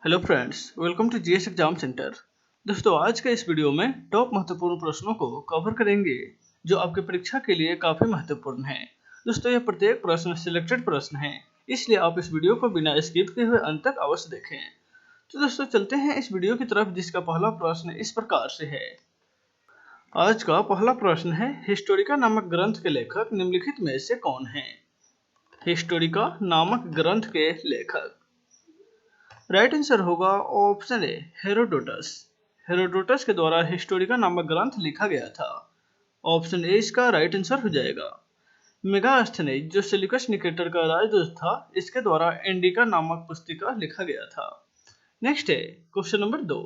Hello friends, welcome to GS exam centre. दोस्तों, आज के इस वीडियो में टॉप महत्वपूर्ण प्रश्नों को कवर करेंगे जो आपके परीक्षा के लिए काफ़ी महत्वपूर्ण हैं। दोस्तों, यह प्रत्येक प्रश्न सिलेक्टेड प्रश्न है, इसलिए आप इस वीडियो को बिना स्किप किए हुए अंत तक अवश्य देखें। तो दोस्तों, चलते हैं इस वीडियो की तरफ, जिसका पहला प्रश्न इस प्रकार से है। आज का पहला प्रश्न है, हिस्टोरिका नामक ग्रंथ के लेखक निम्नलिखित में से कौन है? हिस्टोरिका नामक ग्रंथ के लेखक, राइट आंसर होगा ऑप्शन ए, हेरोडोटस। हेरोडोटस के द्वारा हिस्टोरिका नामक ग्रंथ लिखा गया था। ऑप्शन ए इसका राइट आंसर हो जाएगा। मेगास्थनीज, जो सेल्यूकस निकेटर का राजदूत था, इसके द्वारा इंडिका नामक पुस्तिका लिखा गया था। नेक्स्ट है क्वेश्चन नंबर 2।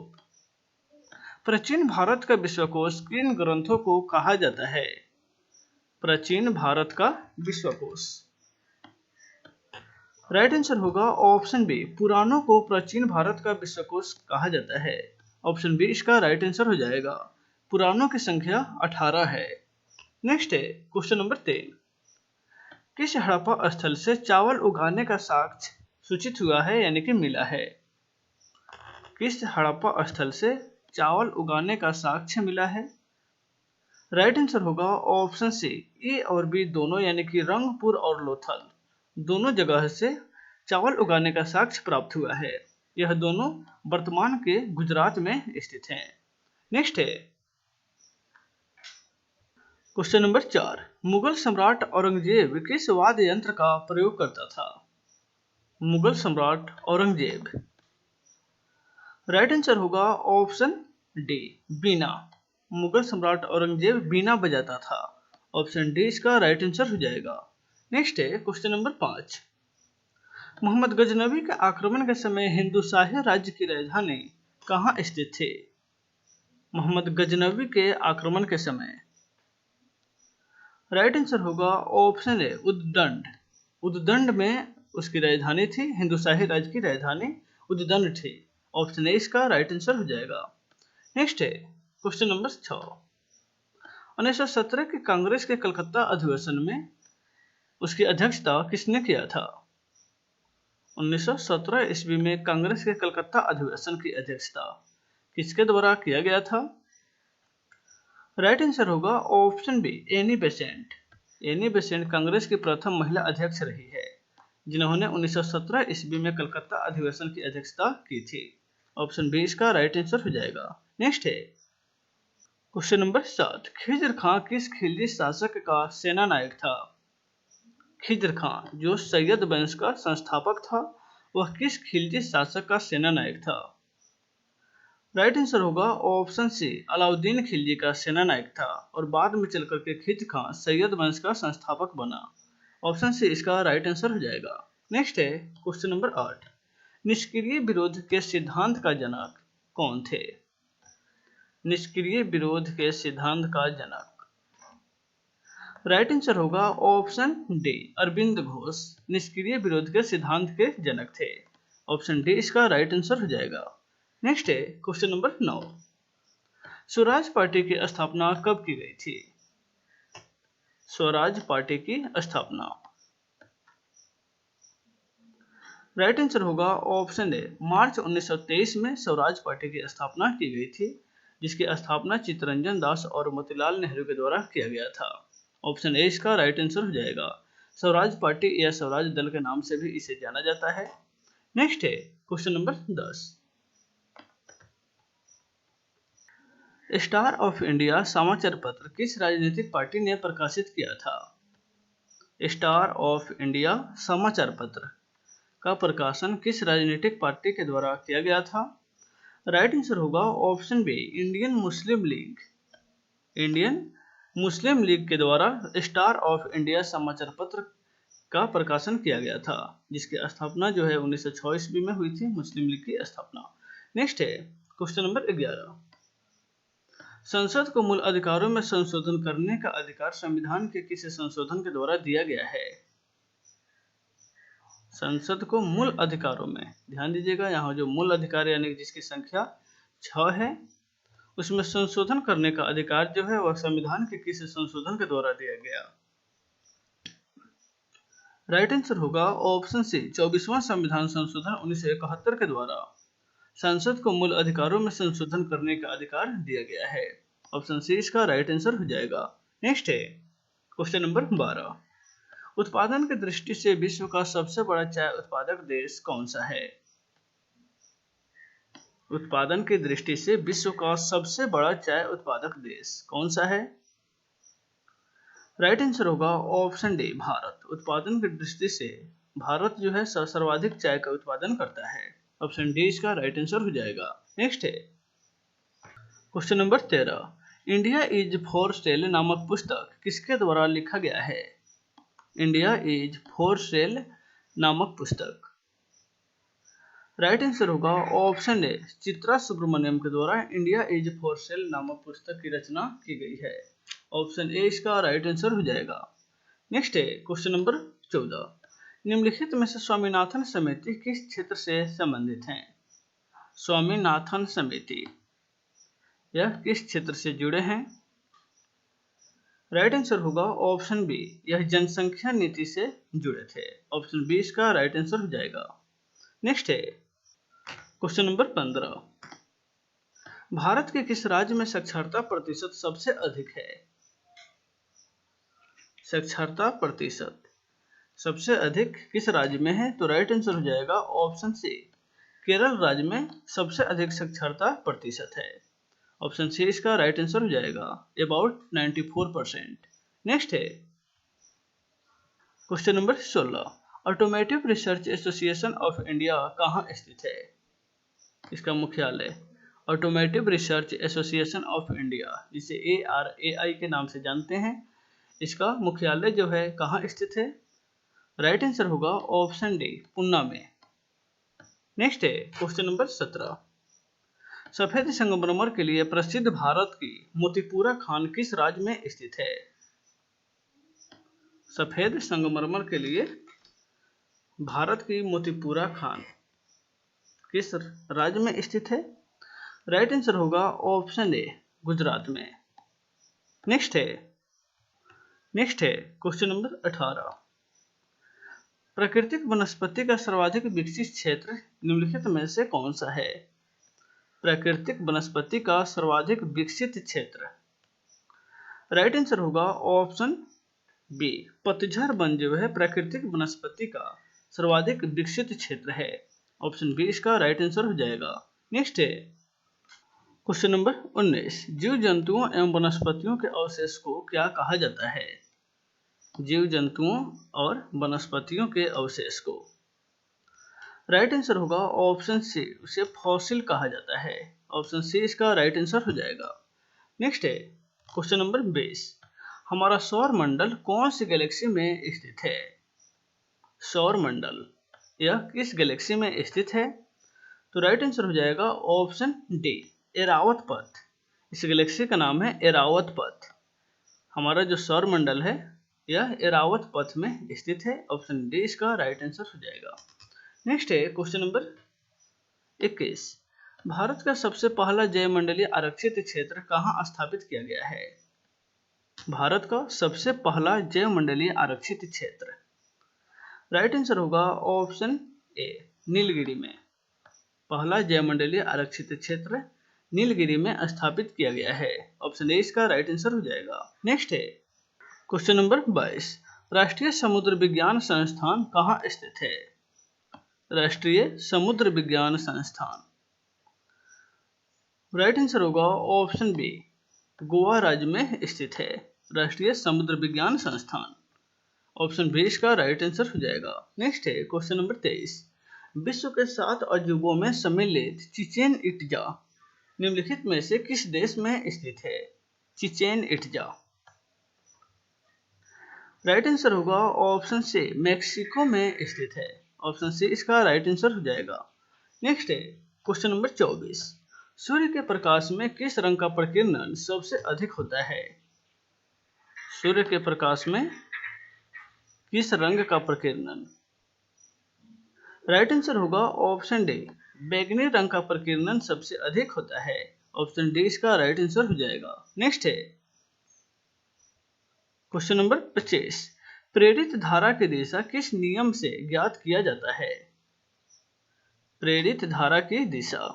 प्राचीन भारत का विश्वकोश किन ग्रंथों को कहा जाता है? प्राचीन भारत का विश्वकोश, राइट आंसर होगा ऑप्शन बी, पुराणों को प्राचीन भारत का विश्वकोश कहा जाता है। ऑप्शन बी इसका राइट आंसर हो जाएगा। पुराणों की संख्या 18 है। नेक्स्ट है क्वेश्चन नंबर 3। किस हड़प्पा स्थल से चावल उगाने का साक्ष्य सूचित हुआ है यानी कि मिला है? किस हड़प्पा स्थल से चावल उगाने का साक्ष्य मिला है? राइट आंसर होगा ऑप्शन सी, ए और बी दोनों, यानी कि रंगपुर और लोथल दोनों जगह से चावल उगाने का साक्ष्य प्राप्त हुआ है। यह दोनों वर्तमान के गुजरात में स्थित हैं। नेक्स्ट है क्वेश्चन नंबर 4। मुगल सम्राट औरंगजेब किस वाद्य यंत्र का प्रयोग करता था? मुगल सम्राट औरंगजेब, राइट आंसर होगा ऑप्शन डी, बीना। मुगल सम्राट औरंगजेब बीना बजाता था। ऑप्शन डी इसका राइट आंसर हो जाएगा। नेक्स्ट है क्वेश्चन नंबर 5। मोहम्मद गजनवी के आक्रमण के समय हिंदू शाही राज्य की राजधानी कहाँ स्थित थी? मोहम्मद गजनवी के आक्रमण के समय, राइट आंसर होगा ऑप्शन ए, उद्दंड। उद्दंड में उसकी राजधानी थी। हिंदू शाही राज्य की राजधानी उद्दंड थी। ऑप्शन ए इसका राइट आंसर हो जाएगा। नेक्स्ट है क्वेश्चन नंबर 6। 1917 के कांग्रेस के कलकत्ता अधिवेशन में उसकी अध्यक्षता किसने किया था? 1917 ईस्वी में कांग्रेस के कलकत्ता अधिवेशन की अध्यक्षता किसके द्वारा किया गया था? राइट आंसर होगा option B, Annie Besant. Annie Besant Congress की प्रथम महिला अध्यक्ष रही है, जिन्होंने 1917 ईस्वी में कलकत्ता अधिवेशन की अध्यक्षता की थी। ऑप्शन बी इसका राइट आंसर हो जाएगा। नेक्स्ट है क्वेश्चन नंबर 7। खिज्र खां किस खिलजी शासक का सेना नायक था? खिज्र खां, जो सैयद वंश का संस्थापक था, वह किस खिलजी शासक का सेना नायक था? राइट आंसर होगा ऑप्शन सी, अलाउद्दीन खिलजी का सेना नायक था और बाद में चलकर के खिज्र खां सैयद वंश का संस्थापक बना। ऑप्शन सी इसका राइट आंसर हो जाएगा। नेक्स्ट है क्वेश्चन नंबर 8। निष्क्रिय विरोध के सिद्धांत का जनक कौन थे? निष्क्रिय विरोध के सिद्धांत का जनक, राइट आंसर होगा ऑप्शन डी, अरविंद घोष निष्क्रिय विरोध के सिद्धांत के जनक थे। ऑप्शन डी इसका राइट आंसर हो जाएगा। नेक्स्ट है क्वेश्चन नंबर 9। स्वराज पार्टी की स्थापना कब की गई थी? स्वराज पार्टी की स्थापना, राइट आंसर होगा ऑप्शन ए, मार्च 1923 में स्वराज पार्टी की स्थापना की गई थी, जिसकी स्थापना चित्तरंजन दास और मोतीलाल नेहरू के द्वारा किया गया था। ऑप्शन ए इसका राइट आंसर हो जाएगा। स्वराज पार्टी या स्वराज दल के नाम से भी इसे जाना जाता है। नेक्स्ट है question number 10। Star of India समाचार पत्र किस राजनीतिक पार्टी ने प्रकाशित किया था? स्टार ऑफ इंडिया समाचार पत्र का प्रकाशन किस राजनीतिक पार्टी के द्वारा किया गया था? राइट आंसर होगा option B, Indian Muslim League. Indian Muslim League के द्वारा स्टार ऑफ इंडिया समाचार पत्र का प्रकाशन किया गया था, जिसकी स्थापना जो है 1906 ईस्वी में हुई थी, मुस्लिम लीग की स्थापना। नेक्स्ट है क्वेश्चन नंबर 11। संसद को मूल अधिकारों में संशोधन करने का अधिकार संविधान के किस संशोधन के द्वारा दिया गया है? संसद को मूल अधिकारों में, ध्यान दीजिएगा, यहाँ जो मूल अधिकार यानी जिसकी संख्या 6 है, उसमें संशोधन करने का अधिकार जो है वह संविधान के किस संशोधन के द्वारा दिया गया? राइट आंसर होगा ऑप्शन सी, 24वां संविधान संशोधन 1971 के द्वारा संसद को मूल अधिकारों में संशोधन करने का अधिकार दिया गया है। ऑप्शन सी इसका राइट आंसर हो जाएगा। नेक्स्ट है क्वेश्चन नंबर 12। उत्पादन की दृष्टि से विश्व का सबसे बड़ा चाय उत्पादक देश कौन सा है? उत्पादन की दृष्टि से विश्व का सबसे बड़ा चाय उत्पादक देश कौन सा है? राइट आंसर होगा ऑप्शन डी भारत। उत्पादन की दृष्टि से भारत जो है सर्वाधिक चाय का उत्पादन करता है। ऑप्शन डी इसका राइट आंसर हो जाएगा। नेक्स्ट है question number 13। India is for sale नामक पुस्तक किसके द्वारा लिखा गया है? इंडिया इज फॉर सेल नामक पुस्तक। राइट आंसर होगा ऑप्शन ए चित्रा सुब्रमण्यम के द्वारा इंडिया इज फॉर सेल नामक पुस्तक की रचना की गई है। ऑप्शन ए इसका राइट आंसर हो जाएगा। नेक्स्ट है क्वेश्चन नंबर 14। निम्नलिखित में से स्वामीनाथन समिति किस क्षेत्र से संबंधित है? स्वामीनाथन समिति यह किस क्षेत्र से जुड़े हैं? राइट आंसर होगा ऑप्शन बी यह जनसंख्या नीति से जुड़े थे। ऑप्शन बी इसका राइट आंसर हो जाएगा। नेक्स्ट है क्वेश्चन नंबर 15। भारत के किस राज्य में साक्षरता प्रतिशत सबसे अधिक है? साक्षरता प्रतिशत सबसे अधिक किस राज्य में है? तो राइट आंसर हो जाएगा ऑप्शन सी केरल राज्य में सबसे अधिक साक्षरता प्रतिशत है। ऑप्शन सी इसका राइट आंसर हो जाएगा अबाउट 94%। नेक्स्ट है question number 16। Automotive research association of India कहाँ स्थित है? इसका मुख्यालय automotive research association of India जिसे ARAI के नाम से जानते हैं, इसका मुख्यालय जो है कहाँ स्थित है? राइट आंसर होगा ऑप्शन डी पुणे में। नेक्स्ट है क्वेश्चन नंबर 17। सफेद संगमरमर के लिए प्रसिद्ध भारत की मोतीपुरा खान किस राज्य में स्थित है? सफेद संगमरमर के लिए भारत की मोतीपुरा खान किस राज्य में स्थित है? राइट आंसर होगा ऑप्शन ए गुजरात में। नेक्स्ट है क्वेश्चन नंबर 18। प्राकृतिक वनस्पति का सर्वाधिक विकसित क्षेत्र निम्नलिखित में से कौन सा है? प्राकृतिक वनस्पति का सर्वाधिक विकसित क्षेत्र। राइट आंसर होगा ऑप्शन बी पतझड़ वन जो है प्राकृतिक वनस्पति का सर्वाधिक विकसित क्षेत्र है। ऑप्शन बी इसका राइट आंसर हो जाएगा। नेक्स्ट है क्वेश्चन नंबर 19। जीव जंतुओं एवं वनस्पतियों के अवशेष को क्या कहा जाता है? जीव जंतुओं और वनस्पतियों के अवशेष को। राइट आंसर होगा ऑप्शन सी उसे फॉसिल कहा जाता है। ऑप्शन सी इसका राइट आंसर हो जाएगा। नेक्स्ट है क्वेश्चन नंबर 20। हमारा सौर मंडल कौन सी गैलेक्सी में स्थित है? सौर मंडल यह किस गैलेक्सी में स्थित है? तो राइट आंसर हो जाएगा ऑप्शन डी एरावत पथ। इस गैलेक्सी का नाम है एरावत पथ। हमारा जो सौर मंडल है यह एरावत पथ में स्थित है। ऑप्शन डी इसका राइट आंसर हो जाएगा। नेक्स्ट है क्वेश्चन नंबर 21। भारत का सबसे पहला जयमंडलीय आरक्षित क्षेत्र कहाँ स्थापित किया गया है? भारत का सबसे पहला जयमंडलीय आरक्षित क्षेत्र। राइट आंसर होगा ऑप्शन ए नीलगिरी में। पहला जयमंडलीय आरक्षित क्षेत्र नीलगिरी में स्थापित किया गया है। ऑप्शन ए इसका राइट आंसर हो जाएगा। नेक्स्ट है क्वेश्चन नंबर 22। राष्ट्रीय समुद्र विज्ञान संस्थान कहाँ स्थित है? राष्ट्रीय समुद्र विज्ञान संस्थान। राइट आंसर होगा ऑप्शन बी गोवा राज्य में स्थित है राष्ट्रीय समुद्र विज्ञान संस्थान। ऑप्शन बी इसका राइट आंसर हो जाएगा। नेक्स्ट है क्वेश्चन नंबर 23। विश्व के 7 अजूबों में सम्मिलित चिचेन इट्जा निम्नलिखित में से किस देश में स्थित है? Chichen Itza. राइट आंसर होगा ऑप्शन सी मेक्सिको में स्थित है। ऑप्शन सी इसका राइट आंसर हो जाएगा। नेक्स्ट है क्वेश्चन नंबर 24। सूर्य के प्रकाश में किस रंग का प्रकीर्णन सबसे अधिक होता है? सूर्य के प्रकाश में किस रंग का प्रकीर्णन? राइट आंसर होगा ऑप्शन डी बैगनी रंग का प्रकीर्णन सबसे अधिक होता है। ऑप्शन डी इसका राइट आंसर हो जाएगा। नेक्स्ट है क्वेश्चन नंबर 25। प्रेरित धारा की दिशा किस नियम से ज्ञात किया जाता है? प्रेरित धारा की दिशा।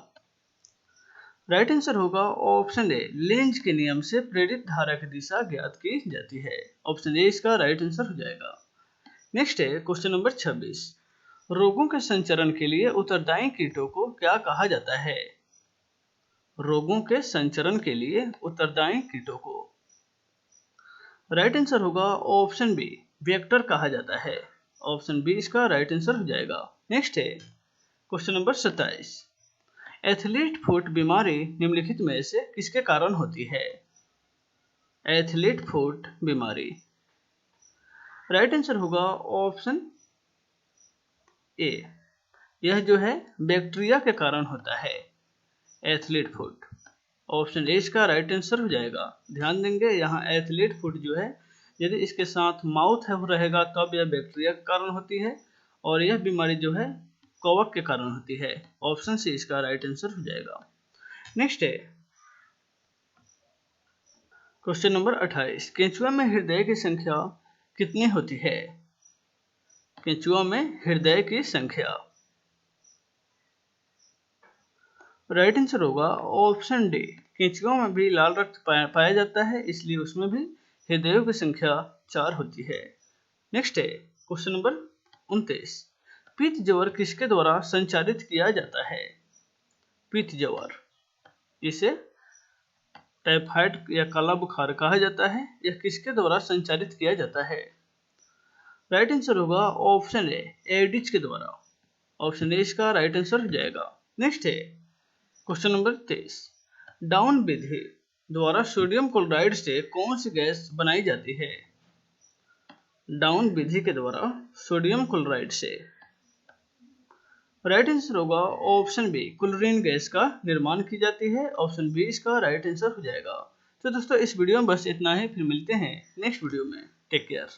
राइट आंसर होगा ऑप्शन ए, लेंज के नियम से प्रेरित धारा की दिशा ज्ञात की जाती है। ऑप्शन ए इसका राइट आंसर हो जाएगा। नेक्स्ट है क्वेश्चन नंबर 26, रोगों के संचरण के लिए उत्तरदायी कीटों को क्या कहा जाता है? रोगों के संचरण के लिए उत्तरदायी कीटों को राइट आंसर होगा ऑप्शन बी, वेक्टर कहा जाता है। ऑप्शन बी इसका राइट आंसर हो जाएगा। नेक्स्ट है क्वेश्चन नंबर 27, एथलीट फुट बीमारी निम्नलिखित में से किसके कारण होती है? एथलीट फुट बीमारी राइट आंसर होगा ऑप्शन ए, यह जो है बैक्टीरिया के कारण होता है एथलीट फुट। ऑप्शन ए इसका राइट आंसर हो जाएगा। ध्यान देंगे यहाँ एथलीट फुट जो है यदि इसके साथ माउथ है रहेगा तब यह बैक्टीरिया के कारण होती है, और यह बीमारी जो है कवक के कारण होती है। ऑप्शन सी इसका राइट आंसर हो जाएगा। नेक्स्ट है क्वेश्चन नंबर 28, केंचुआ में हृदय की संख्या कितनी होती है? केंचुआ में हृदय की संख्या राइट आंसर होगा ऑप्शन डी, केंचुआ में भी लाल रक्त पाया जाता है, इसलिए उसमें भी हृदयों की संख्या 4 होती है। नेक्स्ट है क्वेश्चन नंबर 29, पीत ज्वर किसके द्वारा संचारित किया जाता है? पीत ज्वर, इसे टाइफाइड या काला बुखार कहा जाता है, यह किसके द्वारा संचारित किया जाता है? राइट आंसर होगा ऑप्शन ए, एडिज के द्वारा। ऑप्शन ए इसका राइट आंसर हो जाएगा। नेक्स्ट है क्वेश्चन नंबर 23, डाउन विधि द्वारा सोडियम क्लोराइड से कौन सी गैस बनाई जाती है? डाउन विधि के द्वारा सोडियम क्लोराइड से राइट आंसर होगा ऑप्शन बी, क्लोरीन गैस का निर्माण की जाती है। ऑप्शन बी इसका राइट आंसर हो जाएगा। तो दोस्तों इस वीडियो में बस इतना ही, फिर मिलते हैं नेक्स्ट वीडियो में। Take care.